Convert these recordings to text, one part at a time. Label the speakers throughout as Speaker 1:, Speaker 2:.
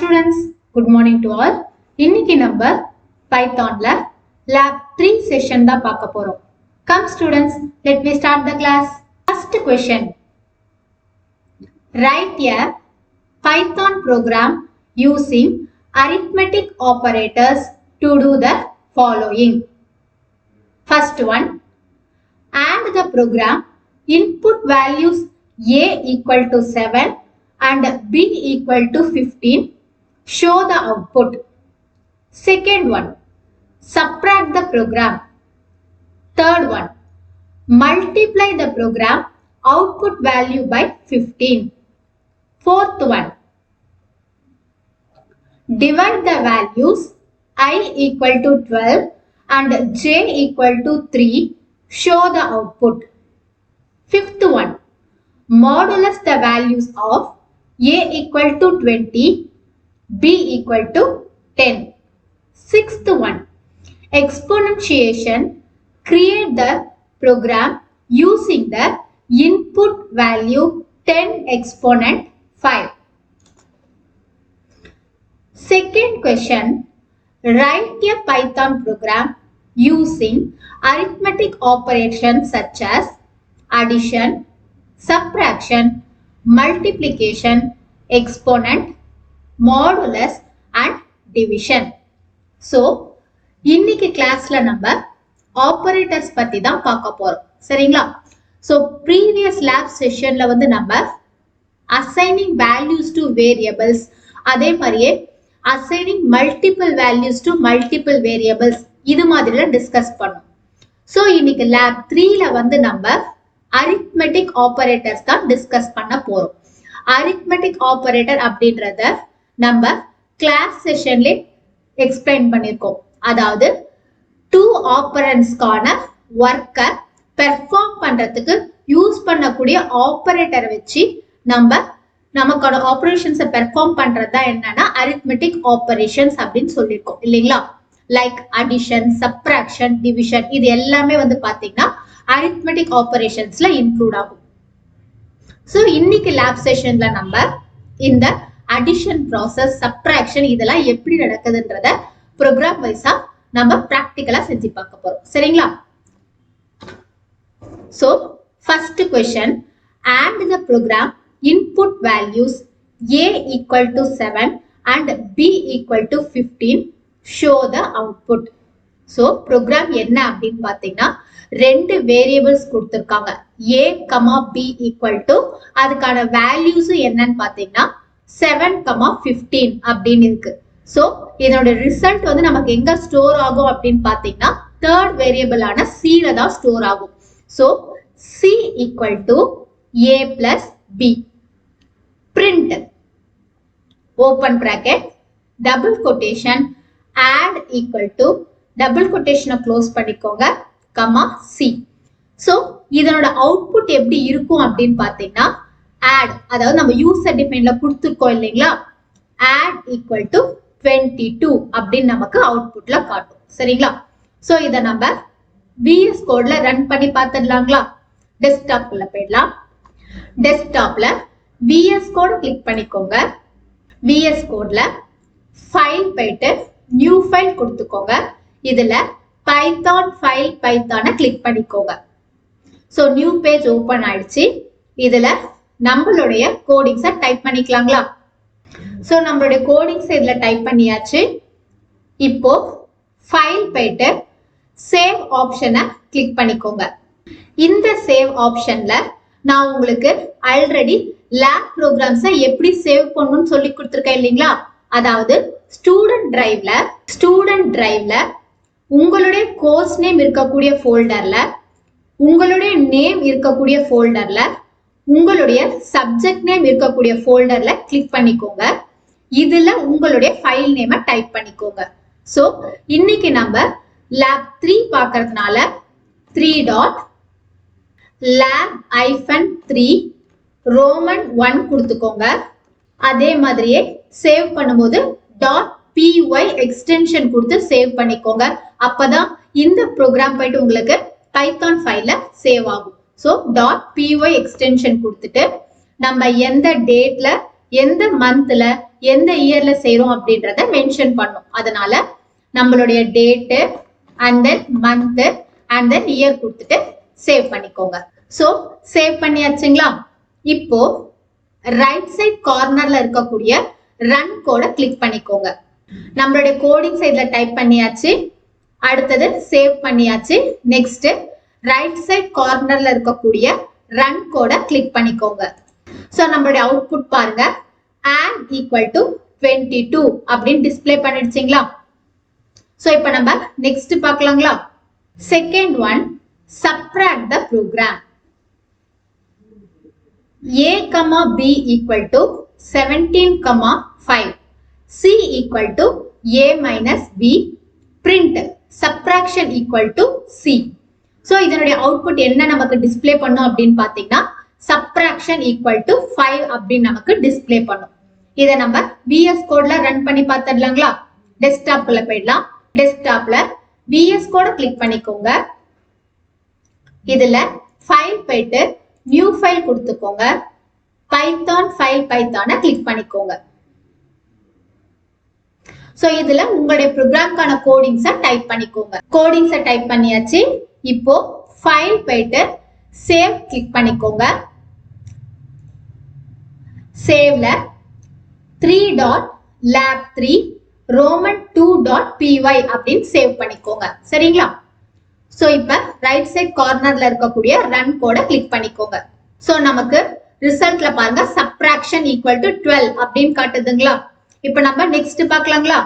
Speaker 1: students, good morning to all. இன்னைக்கு நம்ம பைத்தான்ல lab 3 session தான் பார்க்க போறோம். Come students, let me start the class. First question. Write a Python program using arithmetic operators to do the following. First one, and the program input values a equal to 7 and b equal to 15. Show the output. Second one, subtract the program. Third one, multiply the program output value by 15. Fourth one, divide the values I equal to 12 and j equal to 3. Show the output. Fifth one, modulus the values of a equal to 20, b equal to 10. Sixth one, exponentiation. Create the program using the input value 10 exponent 5. Second question, write a Python program using arithmetic operations such as addition, subtraction, multiplication, exponent, modulus and division. So, இன்னைக்கு கிளாஸ்ல நம்ம operators பத்தி தான் பார்க்க போறோம். சரிங்களா? So, previous lab sessionல வந்து நம்ம assigning values to variables, அதே மாதிரியே assigning multiple values to multiple variables இது மாதிரிலாம் டிஸ்கஸ் பண்ணோம். So, இன்னைக்கு lab 3ல வந்து நம்ம arithmetic operators தான் டிஸ்கஸ் பண்ண போறோம். arithmetic operator அப்படின்றத நம்ம கிளாஸ் செஷன்ல எக்ஸ்பிளைன் பண்ணிருக்கோம். அதாவது 2 ஆப்பரண்ட்ஸ்க்கான ஒர்க்கை பெர்ஃபார்ம் பண்றதுக்கு யூஸ் பண்ணக்கூடிய ஆப்பரேட்டரை வச்சு நமக்கோட ஆபரேஷன்ஸை பெர்ஃபார்ம் பண்றது தான் என்னன்னா arithmetic operations அப்படின்னு சொல்லியிருக்கோம் இல்லைங்களா? லைக் அடிஷன், சப்ட்ராக்ஷன், டிவிஷன் இது எல்லாமே வந்து பாத்தீங்கன்னா arithmetic operationsல இன்க்ளூட் ஆகும். சோ இன்னைக்கு லேப் செஷன்ல நம்ம இந்த அடிஷன் ப்ராசஸ், சப்ட்ராக்ஷன் இதெல்லாம் எப்படி நடக்குதுன்றத ப்ரோக்ராம் வைஸா நம்ம பிராக்டிகலா செஞ்சு பார்க்க போறோம். சரிங்களா? So first question, and the program input values a equal to 7 and b equal to 15. Show the output. So program என்ன அப்படின்னு பாத்தீங்கன்னா ரெண்டு வேரியபிள்ஸ் கொடுத்திருக்காங்க. a, b equal to அதுக்கான வேல்யூஸ் என்னன்னு பாத்தீங்கன்னா 7, 15 அப்படின்னு இருக்கு. சோ இதோட ரிசல்ட் வந்து நமக்கு எங்க ஸ்டோர் ஆகும் அப்படின்னு பாத்தீங்கன்னா தேர்ட் வேரியபிள் ஆன c ல தான் ஸ்டோர் ஆகும். So c equal to a plus b. Print open bracket double quotation add equal to double quotation close பண்ணிக்கோங்க கமா c. சோ இதனோட அவுட்புட் எப்படி இருக்கும் அப்படின்னு பாத்தீங்கன்னா add, அதாவது நம்ம யூசர் டிஃபைன்ல கொடுத்துருக்கோம் இல்லைங்களா? add equal to 22 அப்படின்னு நமக்கு அவுட்புட்ல காட்டும். சரிங்களா? சோ இத நம்ம VS கோட்ல ரன் பண்ணி பார்த்துடலாங்களா? டெஸ்க்டாப்ல போயிடலாம். டெஸ்க்டாப்ல VS கோட் கிளிக் பண்ணிக்கோங்க. VS கோட்ல ஃபைல் போயிட்டு நியூ ஃபைல் கொடுத்துக்கோங்க. இதுல பைத்தான் ஃபைல் பைத்தானை கிளிக் பண்ணிக்கோங்க. சோ நியூ பேஜ் ஓபன் ஆயிடுச்சு. இதுல நம்மளுடைய கோடிங்ஸை டைப் பண்ணிக்கலாங்களா? சோ நம்மளுடைய கோடிங்ஸ் இதுல டைப் பண்ணியாச்சு. இப்போ ஃபைல் போயிட்டு சேவ் ஆப்ஷனை கிளிக் பண்ணிக்கோங்க. இந்த சேவ் ஆப்ஷன்ல நான் உங்களுக்கு ஆல்ரெடி லேப் ப்ரோக்ராம்ஸை எப்படி சேவ் பண்ணணும்னு சொல்லி கொடுத்துருக்கேன் இல்லைங்களா? அதாவது ஸ்டூடெண்ட் டிரைவ்ல உங்களுடைய கோர்ஸ் நேம் இருக்கக்கூடிய ஃபோல்டர்ல, உங்களுடைய நேம் இருக்கக்கூடிய ஃபோல்டர்ல, உங்களுடைய சப்ஜெக்ட் நேம் இருக்கக்கூடிய ஃபோல்டர்ல கிளிக் பண்ணிக்கோங்க. இதுல உங்களுடைய ஃபைல் நேமை டைப் பண்ணிக்கோங்க. சோ இன்னைக்கு நம்ம லேப் 3 பார்க்கறதுனால 3.lab-3 ரோமன் 1 கொடுத்துக்கோங்க. அதே மாதிரியே சேவ் பண்ணும்போது .py எக்ஸ்டென்ஷன் கொடுத்து சேவ் பண்ணிக்கோங்க. அப்பதான் இந்த ப்ரோக்ராம் போயிட்டு உங்களுக்கு பைத்தான் ஃபைல்ல சேவ் ஆகும். சோ .py எக்ஸ்டென்ஷன் கொடுத்துட்டு நம்ம எந்த டேட்ல எந்த மந்த்ல எந்த இயர்ல செய்றோம் அப்படின்றத மென்ஷன் பண்ணும். அதனால நம்மளுடைய date and then month and then year கொடுத்துட்டு சேவ் பண்ணிக்கோங்க. சோ சேவ் பண்ணியாச்சுங்களா? இப்போ ரைட் சைட் கார்னர்ல இருக்கக்கூடிய ரன் கோட கிளிக் பண்ணிக்கோங்க. நம்மளுடைய கோடிங் சைட்ல டைப் பண்ணியாச்சு. அடுத்தது சேவ் பண்ணியாச்சு. நெக்ஸ்ட் ரைட் சைட் கார்னர்ல இருக்கக்கூடிய ரன் கோட கிளிக் பண்ணிக்கோங்க. சோ நம்மளுடைய அவுட்புட் பாருங்க, and equal to 22 அப்படின்னு டிஸ்ப்ளே பண்ணிடுச்சிங்களா? சோ இப்போ நம்ம நெக்ஸ்ட் பார்க்கலாங்களா? Second one, subtract the program. A, B equal to 17,5. C equal to A minus B. Print subtraction equal to C. So இதனுடைய output என்ன நமக்கு டிஸ்ப்ளே பண்ணும் அப்படின்னு பாத்தீங்கன்னா subtraction equal to 5 அப்படின்னு நமக்கு டிஸ்ப்ளே பண்ணும். இதை நம்ம VS கோட்ல ரன் பண்ணி பார்த்துடலாங்களா? டெஸ்க்டாப்ல போயிடலாம். டெஸ்க்டாப்ல VS கோட கிளிக் பண்ணிக்கோங்க. இதுல ஃபைல் போயிட்டு நியூ ஃபைல் கொடுத்துக்கோங்க. பைத்தான் ஃபைல் பைத்தானை கிளிக் பண்ணிக்கோங்க. சோ இதுல உங்களுடைய ப்ரோக்ராம்கான கோடிங்ஸை டைப் பண்ணிக்கோங்க. கோடிங்ஸை டைப் பண்ணியாச்சு. இப்போ ஃபைல் போயிட்டு சேவ் கிளிக் பண்ணிக்கோங்க. சேவ்ல 3.lab3 roman2.py அப்படின்னு சேவ் பண்ணிக்கோங்க. சரிங்களா? சோ இப்ப ரைட் சைட் கார்னர்ல இருக்கக்கூடிய ரன் கோட கிளிக் பண்ணிக்கோங்க. சோ நமக்கு ரிசல்ட்ல பாருங்க subtraction equal to 12 அப்படின்னு காட்டுதுங்களா? இப்ப நம்ம நெக்ஸ்ட் பார்க்கலாங்களா?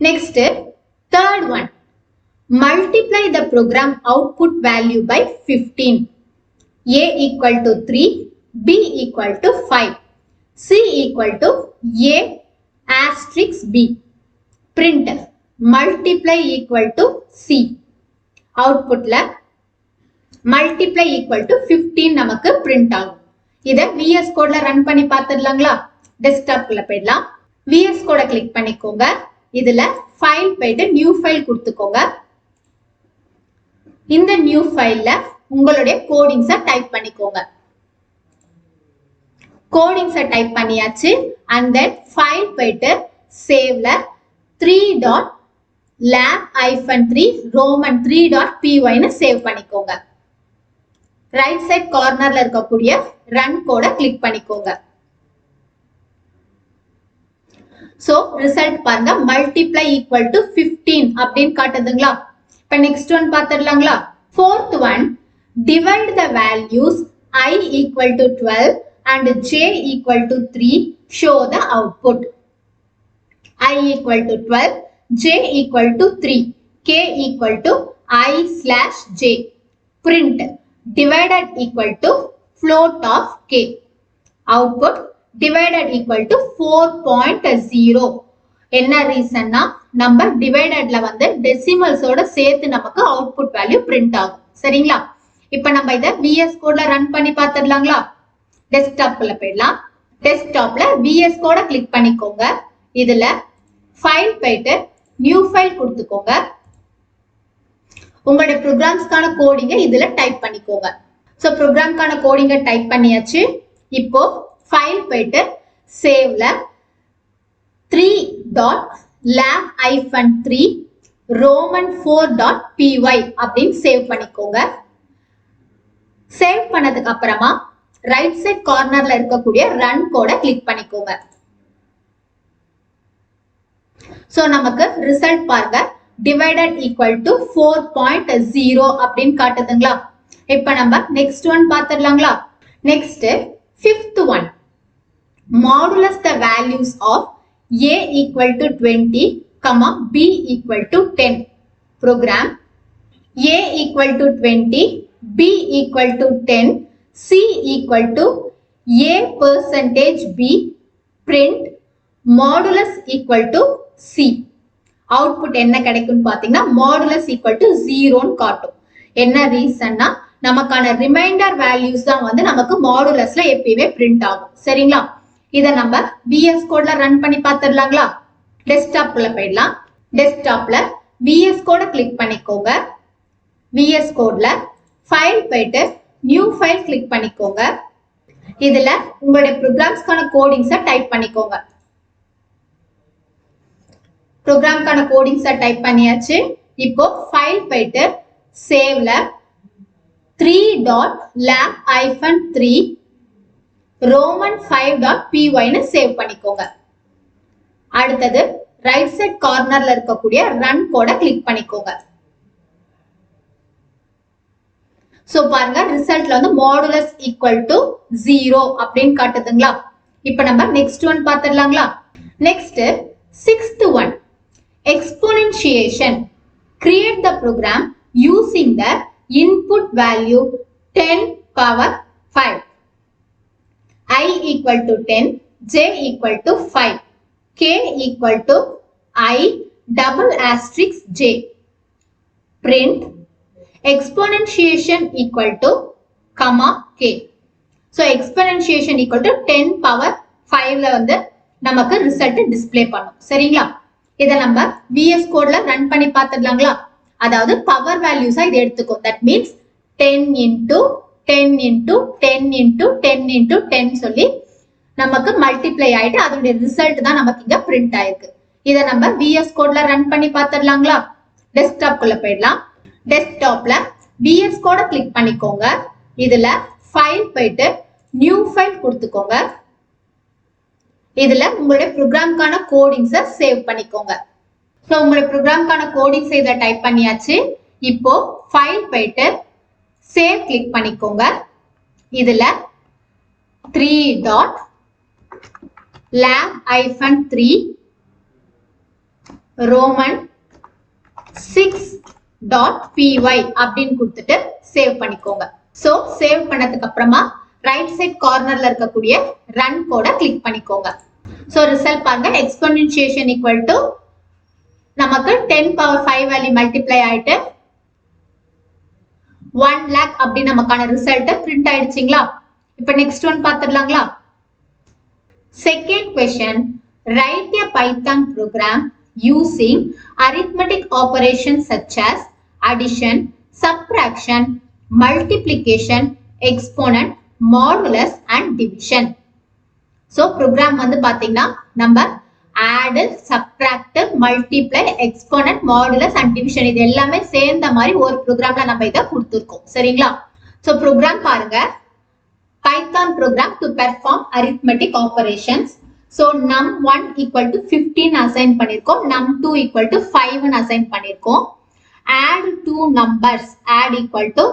Speaker 1: Next third one, multiply the program output value by 15. A equal to 3, B equal to 5, C equal to A asterisk B. Print multiply equal to C. அவுட்புட்ல multiply equal to 15 நமக்கு print ஆகும். இத VS கோட்ல run பண்ணி பார்த்துடலாங்களா? டெஸ்க்டாப்ல போயிடலாம். VS கோட click பண்ணிக்கோங்க. இதுல file போயிட்டு நியூ ஃபைல் கொடுத்துக்கோங்க. இந்த நியூ ஃபைல்ல உங்களுடைய கோடிங்ஸை டைப் பண்ணிக்கோங்க. கோடிங்ஸை டைப் பண்ணியாச்சு. அண்ட் தென் ஃபைல் போயிட்டு சேவ்ல 3.lab-3 roman3.py ன்னு சேவ் பண்ணிக்கோங்க. ரைட் சைட் கார்னர்ல இருக்கக்கூடிய ரன் கோட கிளிக் பண்ணிக்கோங்க. சோ ரிசல்ட் பாருங்க multiply equal to 15 அப்படின்னு காட்டுதுங்களா? இப்ப நெக்ஸ்ட் ஒன் பார்த்துடலாங்களா? fourth one, divide the values I equal to 12 and j equal to 3, show the output. I equal to 12, j equal to 3, k equal to I/j. Print divided equal to float of k. Output divided equal to 4.0. என்ன ரீசன்னா நம்ம டிவைடட்ல வந்து டெசிமல்ஸோட சேர்த்து நமக்கு output value print ஆகும். சரிங்களா? இப்ப நம்ம இத VS கோட்ல ரன் பண்ணி பார்த்துடலாங்களா? டெஸ்க்டாப்ல போயிடலாம். டெஸ்க்டாப்ல VS கோட கிளிக் பண்ணிக்கோங்க. இதுல ஃபைல் போயிட்டு நியூ ஃபைல் கொடுத்துக்கோங்க. உங்களுடைய ப்ரோக்ராம்ஸ்க்கான கோடிங்கை இதுல டைப் பண்ணிக்கோங்க. சோ ப்ரோக்ராம்க்கான கோடிங்கை டைப் பண்ணியாச்சு. இப்போ ஃபைல் போயிட்டு சேவ்ல 3.lab-3 roman4.py அப்படின்னு சேவ் பண்ணிக்கோங்க. சேவ் பண்ணதுக்கு அப்புறமா ரைட் சைட் கார்னர்ல இருக்கக்கூடிய ரன் கோட கிளிக் பண்ணிக்கோங்க. சோ நமக்கு ரிசல்ட் பாருங்க divided equal to 4.0 அப்படின்னு காட்டுதுங்களா? இப்ப நம்ம நெக்ஸ்ட் ஒன் பார்த்துடலாங்களா? Next fifth one, modulus the values of A equal to 20, B equal to 10. Program A equal to 20, B equal to 10, C equal to A percentage B. Print modulus equal to C. Output என்ன கிடைக்கும்னு பாத்தீங்கன்னா modulus equal to 0 ன்னு காட்டும். என்ன ரீசன்னா நமக்கான reminder values தான் வந்து நமக்கு மாடுலஸ்ல எப்பயுமே பிரிண்ட் ஆகும். சரிங்களா? இத நம்ம VS கோட்ல ரன் பண்ணி பார்த்துடலாங்களா? டெஸ்க்டாப்ல போயிடலாம். டெஸ்க்டாப்ல VS கோட கிளிக் பண்ணிக்கோங்க. VS கோட்ல ஃபைல் போயிட்டு நியூ ஃபைல் கிளிக் பண்ணிக்கோங்க. இதுல உங்களுடைய ப்ரோக்ராம்ஸ்க்கான கோடிங்ஸை டைப் பண்ணிக்கோங்க. ப்ரோக்ராம்க்கான கோடிங்ஸை டைப் பண்ணியாச்சு. இப்போ ஃபைல் போயிட்டு சேவ்ல 3.lab-3 roman 5.py ன்னு சேவ் பண்ணிக்கோங்க. அடுத்தது ரைட் சைட் கார்னர்ல இருக்கக்கூடிய ரன் கோட கிளிக் பண்ணிக்கோங்க. சோ பாருங்க ரிசல்ட்ல வந்து மாடுலஸ் ஈக்குவல் டு 0 அப்படின்னு காட்டுதுங்களா. இப்போ நம்ம நெக்ஸ்ட் ஒன் பார்த்துடலாங்களா. Next 6th one exponentiation. Create the program using the input value 10 power 5. I equal to 10, J equal to 5, K equal to I double asterisk J. Print exponentiation equal to comma K. So exponentiation equal to 10 power 5ல வந்து நமக்கு result display பண்ணும். சரிங்களா. இதை நம்ம VS கோட்ல run பண்ணி பார்த்துடலாங்களா. அதாவது power வேல்யூஸா இது எடுத்துக்கும். That means 10 into 10 into 10 into 10 into 10 சொல்லி நமக்கு மல்டிப்ளை ஆயிட்டு அதோட ரிசல்ட் தான் நமக்கு இங்க பிரிண்ட் ஆயிருக்கு. இதை நம்ம VS கோட்ல ரன் பண்ணி பார்த்துடலாங்களா. டெஸ்க்டாப் குள்ள போயிடலாம். டெஸ்க்டாப்ல VS கோட கிளிக் பண்ணிக்கோங்க. இதுல ஃபைல் போயிட்டு நியூ ஃபைல் கொடுத்துக்கோங்க. இதுல உங்களுடைய ப்ரோக்ராம்க்கான கோடிங்ஸை சேவ் பண்ணிக்கோங்க. ஸோ உங்களுடைய ப்ரோக்ராம்க்கான கோடிங்ஸ் இதில் டைப் பண்ணியாச்சு. இப்போ ஃபைல் போயிட்டு சேவ் கிளிக் பண்ணிக்கோங்க. இதுல 3.lab-3 roman 6.py அப்படின்னு கொடுத்துட்டு சேவ் பண்ணிக்கோங்க. ஸோ சேவ் பண்ணதுக்கு அப்புறமா ரைட் சைட் கார்னர்ல இருக்கக்கூடிய ரன் கோட கிளிக் பண்ணிக்கோங்க. ஸோ ரிசல்ட் பாருங்க எக்ஸ்பொனென்ஷியேஷன் ஈக்குவல் டு நமக்கு 10 power 5 வேல்யூ மல்டிப்ளை ஆயிட்டு 1 lakh அப்படி நமக்கான ரிசல்ட் பிரிண்ட் ஆயிடுச்சுங்களா. இப்போ நெக்ஸ்ட் ஒன் பார்த்துடலாங்களா. Second question write a python program using arithmetic operations such as addition, subtraction, multiplication, exponent, modulus and division. So program வந்து பாத்தீங்கன்னா நம்ம add, subtract, multiply, exponent, modulus and division இது எல்லாமே சேர்ந்த மாதிரி ஒரு ப்ரோக்ராம்ல நம்ம இத கொடுத்திருக்கோம். சரிங்களா. So program பாருங்க. Python program to perform arithmetic operations. So num1 equal to 15 assign பண்ணிருக்கோம். num2 equal to 5 assign பண்ணிருக்கோம். Add two numbers. Add equal to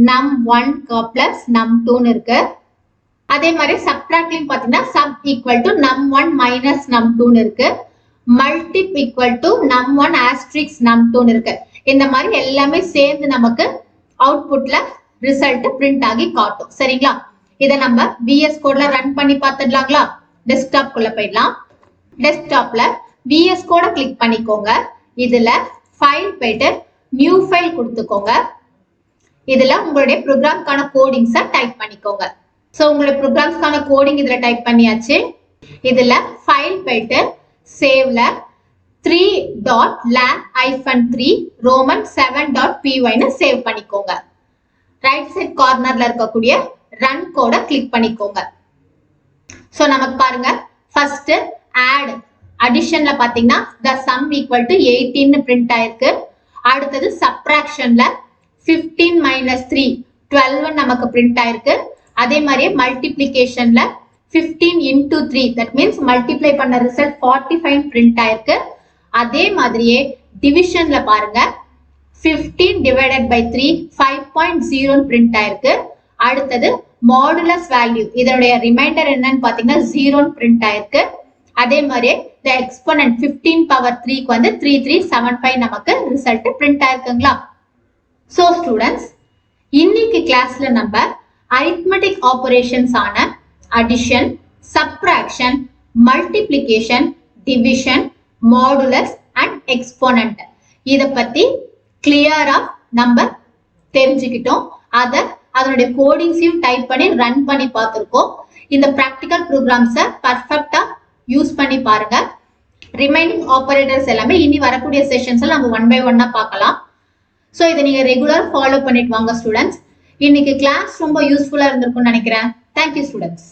Speaker 1: num1 plus num2 இருக்கு. அதே மாதிரி சப்ட்ராக்ட்லயும் பாத்தீங்கன்னா sub equal to num1 minus num2 இருக்கு. multip equal to num1 asterisk num2 இருக்கு. இந்த மாதிரி எல்லாமே சேர்ந்து நமக்கு அவுட்புட்ல ரிசல்ட் பிரிண்ட் ஆகி காட்டும். சரிங்களா. இத நம்ம VS கோட்ல ரன் பண்ணி பார்த்துடலாங்களா. டெஸ்க்டாப் குள்ள போயிடலாம். டெஸ்க்டாப்ல VS கோட கிளிக் பண்ணிக்கோங்க. இதுல ஃபைல் போயிட்டு நியூ ஃபைல் கொடுத்துக்கோங்க. இதுல உங்களுடைய ப்ரோக்ராம்க்கான கோடிங்ஸை டைப் பண்ணிக்கோங்க. சோ உங்களுடைய ப்ரோக்ராம்ஸ்க்கான கோடிங் இதுல டைப் பண்ணியாச்சு. இதுல ஃபைல் போயிட்டு சேவ்ல 3.lab-3 roman 7.py ன்னு சேவ் பண்ணிக்கோங்க. ரைட் சைட் கார்னர்ல இருக்கக்கூடிய ரன் கோட கிளிக் பண்ணிக்கோங்க. சோ நமக்கு பாருங்க ஃபர்ஸ்ட் ஆட் அடிஷன்ல பாத்தீங்கன்னா the sum equal to 18 print ஆயிருக்கு. அடுத்தது சப்ட்ராக்ஷன்ல 15 minus 3 12 நமக்கு பிரிண்ட் ஆயிருக்கு. அதே மாதிரியே மல்டிப்ளிகேஷன்ல 15 into 3 that means மல்டிப்ளை பண்ண ரிசல்ட் 45 பிரிண்ட் ஆயிருக்கு. அதே மாதிரியே டிவிஷன்ல பாருங்க 15 divided by 3 5.0 பிரிண்ட் ஆயிருக்கு. அடுத்தது மாடுலஸ் வேல்யூ இதனுடைய ரிமைண்டர் என்னன்னு பாத்தீங்கன்னா 0 பிரிண்ட் ஆயிருக்கு. அதே மாதிரியே the exponent 15 power 3க்கு வந்து 3375 நமக்கு ரிசல்ட் பிரிண்ட் ஆயிருக்குங்களா. சோ ஸ்டூடெண்ட்ஸ் இன்னைக்கு கிளாஸ்ல நம்ம arithmetic operations ஆன addition, subtraction, multiplication, division, modulus and exponent இத பத்தி கிளியரா நம்ம தெரிஞ்சுக்கிட்டோம். அதனுடைய கோடிங்ஸையும் டைப் பண்ணி ரன் பண்ணி பார்த்திருக்கோம். இந்த பிராக்டிகல் ப்ரோக்ராம்ஸை பர்ஃபெக்டா யூஸ் பண்ணி பாருங்க. ரிமைனிங் ஆபரேட்டர்ஸ் எல்லாமே இனி வரக்கூடிய செஷன்ஸ்ல நம்ம ஒன் பை ஒன்னா பார்க்கலாம். ஸோ இதை நீங்க ரெகுலர் ஃபாலோ பண்ணிட்டு வாங்க ஸ்டூடெண்ட்ஸ். இன்னைக்கு கிளாஸ் ரொம்ப யூஸ்ஃபுல்லா இருந்திருக்கும்னு நினைக்கிறேன். Thank you students.